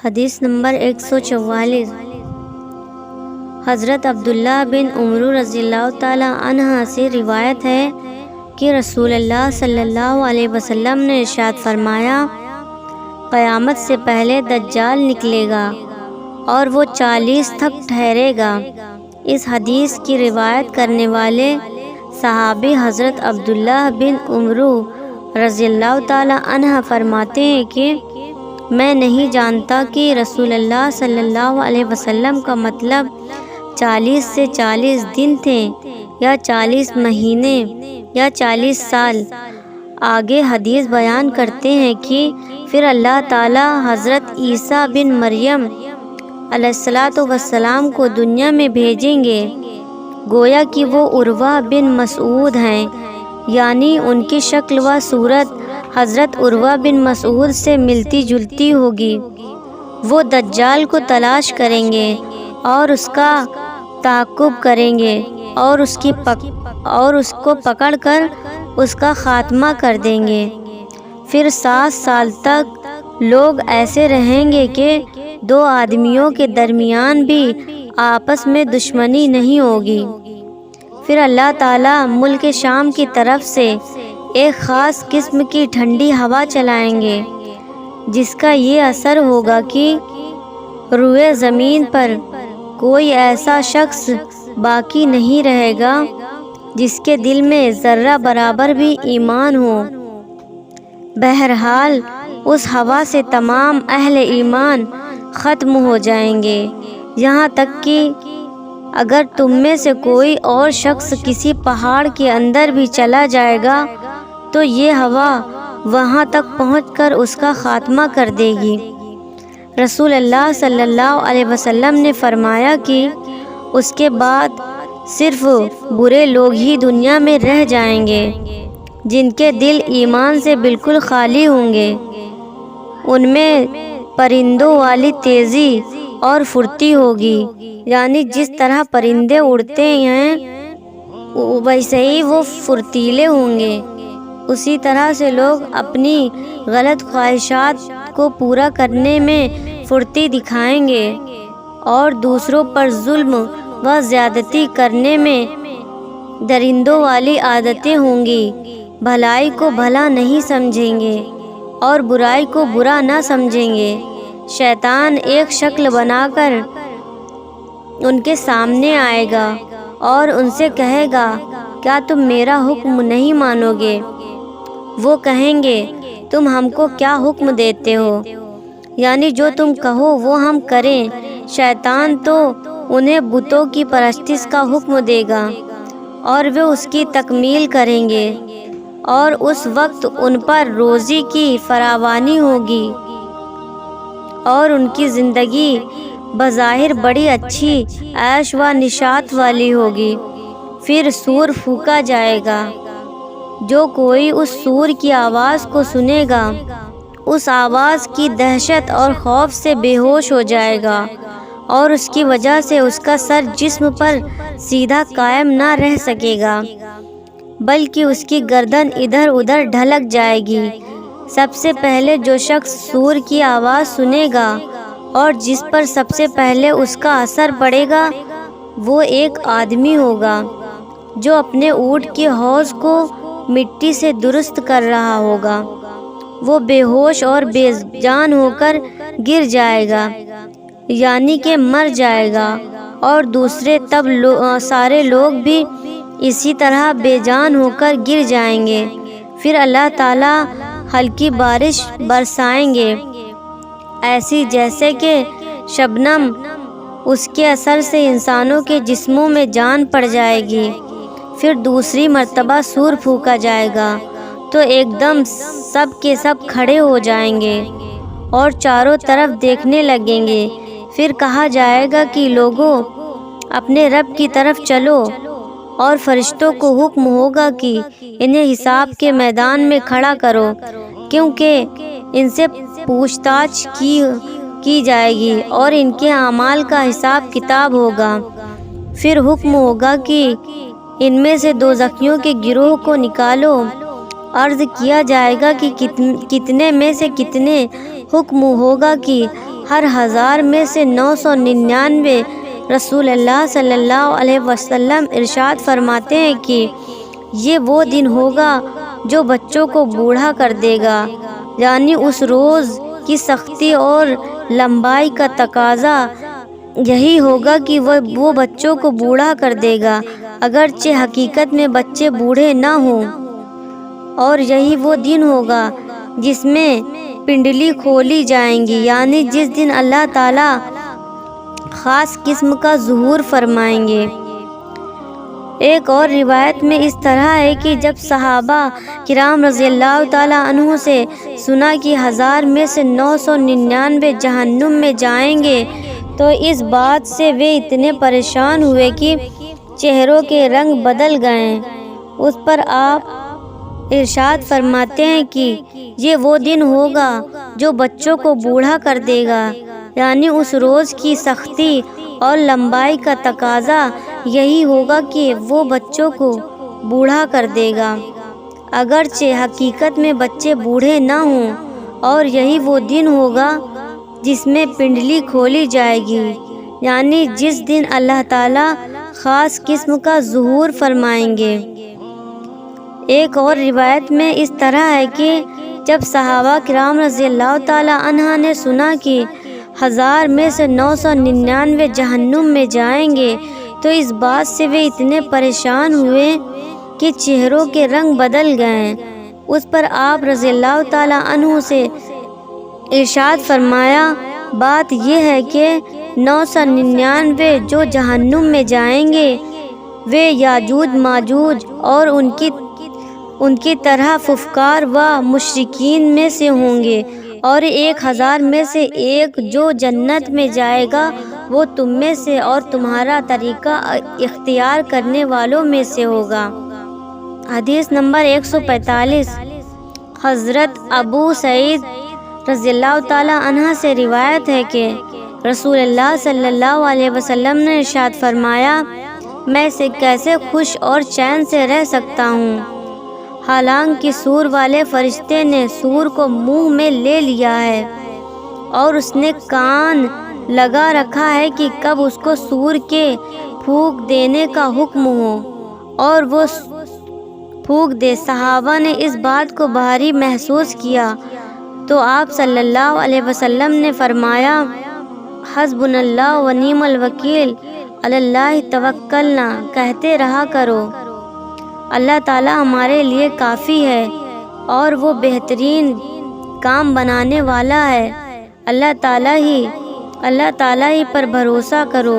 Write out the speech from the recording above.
حدیث نمبر 144۔ حضرت عبداللہ بن عمر رضی اللہ تعالیٰ عنہ سے روایت ہے کہ رسول اللہ صلی اللہ علیہ وسلم نے ارشاد فرمایا، قیامت سے پہلے دجال نکلے گا اور وہ 40 تک ٹھہرے گا۔ اس حدیث کی روایت کرنے والے صحابی حضرت عبداللہ بن عمر رضی اللہ تعالیٰ عنہ فرماتے ہیں کہ میں نہیں جانتا کہ رسول اللہ صلی اللہ علیہ وسلم کا مطلب 40 سے 40 دن تھے یا 40 مہینے یا 40 سال۔ آگے حدیث بیان کرتے ہیں کہ پھر اللہ تعالیٰ حضرت عیسیٰ بن مریم علیہ السلام کو دنیا میں بھیجیں گے، گویا کہ وہ عروہ بن مسعود ہیں، یعنی ان کی شکل و صورت حضرت عروہ بن مسعود سے ملتی جلتی ہوگی۔ وہ دجال کو تلاش کریں گے اور اس کا تعاقب کریں گے اور اس کو پکڑ کر اس کا خاتمہ کر دیں گے۔ پھر 7 سال تک لوگ ایسے رہیں گے کہ 2 آدمیوں کے درمیان بھی آپس میں دشمنی نہیں ہوگی۔ پھر اللہ تعالیٰ ملک شام کی طرف سے ایک خاص قسم کی ٹھنڈی ہوا چلائیں گے، جس کا یہ اثر ہوگا کہ روئے زمین پر کوئی ایسا شخص باقی نہیں رہے گا جس کے دل میں ذرہ برابر بھی ایمان ہو۔ بہرحال اس ہوا سے تمام اہل ایمان ختم ہو جائیں گے، یہاں تک کہ اگر تم میں سے کوئی اور شخص کسی پہاڑ کے اندر بھی چلا جائے گا تو یہ ہوا وہاں تک پہنچ کر اس کا خاتمہ کر دے گی۔ رسول اللہ صلی اللہ علیہ وسلم نے فرمایا کہ اس کے بعد صرف برے لوگ ہی دنیا میں رہ جائیں گے، جن کے دل ایمان سے بالکل خالی ہوں گے۔ ان میں پرندوں والی تیزی اور پھرتی ہوگی، یعنی جس طرح پرندے اڑتے ہیں ویسے ہی وہ پھرتیلے ہوں گے۔ اسی طرح سے لوگ اپنی غلط خواہشات کو پورا کرنے میں پھرتی دکھائیں گے اور دوسروں پر ظلم و زیادتی کرنے میں درندوں والی عادتیں ہوں گی، بھلائی کو بھلا نہیں سمجھیں گے اور برائی کو برا نہ سمجھیں گے۔ شیطان ایک شکل بنا کر ان کے سامنے آئے گا اور ان سے کہے گا، کیا تم میرا حکم نہیں مانو گے؟ وہ کہیں گے، تم ہم کو کیا حکم دیتے ہو؟ یعنی جو تم کہو وہ ہم کریں۔ شیطان تو انہیں بتوں کی پرستش کا حکم دے گا اور وہ اس کی تکمیل کریں گے، اور اس وقت ان پر روزی کی فراوانی ہوگی اور ان کی زندگی بظاہر بڑی اچھی عیش و نشاط والی ہوگی۔ پھر سور پھونکا جائے گا، جو کوئی اس سور کی آواز کو سنے گا اس آواز کی دہشت اور خوف سے بے ہوش ہو جائے گا، اور اس کی وجہ سے اس کا سر جسم پر سیدھا قائم نہ رہ سکے گا، بلکہ اس کی گردن ادھر ادھر ڈھلک جائے گی۔ سب سے پہلے جو شخص سور کی آواز سنے گا اور جس پر سب سے پہلے اس کا اثر پڑے گا وہ ایک آدمی ہوگا جو اپنے اونٹ کے حوض کو مٹی سے درست کر رہا ہوگا۔ وہ بے ہوش اور بے جان ہو کر گر جائے گا، یعنی کہ مر جائے گا، اور دوسرے تب سارے لوگ بھی اسی طرح بے جان ہو کر گر جائیں گے۔ پھر اللہ تعالیٰ ہلکی بارش برسائیں گے، ایسی جیسے کہ شبنم۔ اس کے اثر سے انسانوں کے جسموں میں جان پڑ جائے گی۔ پھر دوسری مرتبہ سور پھونکا جائے گا تو ایک دم سب کے سب کھڑے ہو جائیں گے اور چاروں طرف دیکھنے لگیں گے۔ پھر کہا جائے گا کہ لوگوں، اپنے رب کی طرف چلو، اور فرشتوں کو حکم ہوگا کہ انہیں حساب کے میدان میں کھڑا کرو، کیونکہ ان سے پوچھ تاچھ کی جائے گی اور ان کے اعمال کا حساب کتاب ہوگا۔ پھر حکم ہوگا کہ ان میں سے دوزخیوں کے گروہ کو نکالو۔ عرض کیا جائے گا کہ کتنے میں سے کتنے؟ حکم ہوگا کہ ہر 1000 میں سے 999۔ رسول اللہ صلی اللہ علیہ وسلم ارشاد فرماتے ہیں کہ یہ وہ دن ہوگا جو بچوں کو بوڑھا کر دے گا، یعنی اس روز کی سختی اور لمبائی کا تقاضا یہی ہوگا کہ وہ بچوں کو بوڑھا کر دے گا، اگرچہ حقیقت میں بچے بوڑھے نہ ہوں۔ اور یہی وہ دن ہوگا جس میں پنڈلی کھولی جائیں گی، یعنی جس دن اللہ تعالیٰ خاص قسم کا ظہور فرمائیں گے۔ ایک اور روایت میں اس طرح ہے کہ جب صحابہ کرام رضی اللہ تعالیٰ عنہ سے سنا کہ 1000 میں سے 999 جہنم میں جائیں گے تو اس بات سے وہ اتنے پریشان ہوئے کہ چہروں کے رنگ بدل گئے۔ اس پر آپ ارشاد فرماتے ہیں کہ یہ وہ دن ہوگا جو بچوں کو بوڑھا کر دے گا، یعنی اس روز کی سختی اور لمبائی کا تقاضا یہی ہوگا کہ وہ بچوں کو بوڑھا کر دے گا، اگرچہ حقیقت میں بچے بوڑھے نہ ہوں۔ اور یہی وہ دن ہوگا جس میں پنڈلی کھولی جائے گی، یعنی جس دن اللہ تعالیٰ خاص قسم کا ظہور فرمائیں گے۔ ایک اور روایت میں اس طرح ہے کہ جب صحابہ کرام رضی اللہ تعالیٰ عنہ نے سنا کہ 1000 میں سے 999 جہنم میں جائیں گے تو اس بات سے وہ اتنے پریشان ہوئے کہ چہروں کے رنگ بدل گئے۔ اس پر آپ رضی اللہ تعالیٰ عنہ سے ارشاد فرمایا، بات یہ ہے کہ 999 جو جہنم میں جائیں گے وہ یاجوج ماجوج اور ان کی طرح ففکار و مشرکین میں سے ہوں گے، اور 1000 میں سے ایک جو جنت میں جائے گا وہ تم میں سے اور تمہارا طریقہ اختیار کرنے والوں میں سے ہوگا۔ حدیث نمبر 145۔ حضرت ابو سعید رضی اللہ تعالیٰ عنہ سے روایت ہے کہ رسول اللہ صلی اللہ علیہ وسلم نے ارشاد فرمایا، میں اسے کیسے خوش اور چین سے رہ سکتا ہوں، حالانکہ سور والے فرشتے نے سور کو منہ میں لے لیا ہے اور اس نے کان لگا رکھا ہے کہ کب اس کو سور کے پھونک دینے کا حکم ہو اور وہ پھونک دے۔ صحابہ نے اس بات کو بھاری محسوس کیا تو آپ صلی اللہ علیہ وسلم نے فرمایا، حسبنا اللہ و نعم الوکیل، علی اللہ توکلنا کہتے رہا کرو، اللہ تعالیٰ ہمارے لیے کافی ہے اور وہ بہترین کام بنانے والا ہے، اللہ تعالیٰ ہی پر بھروسہ کرو۔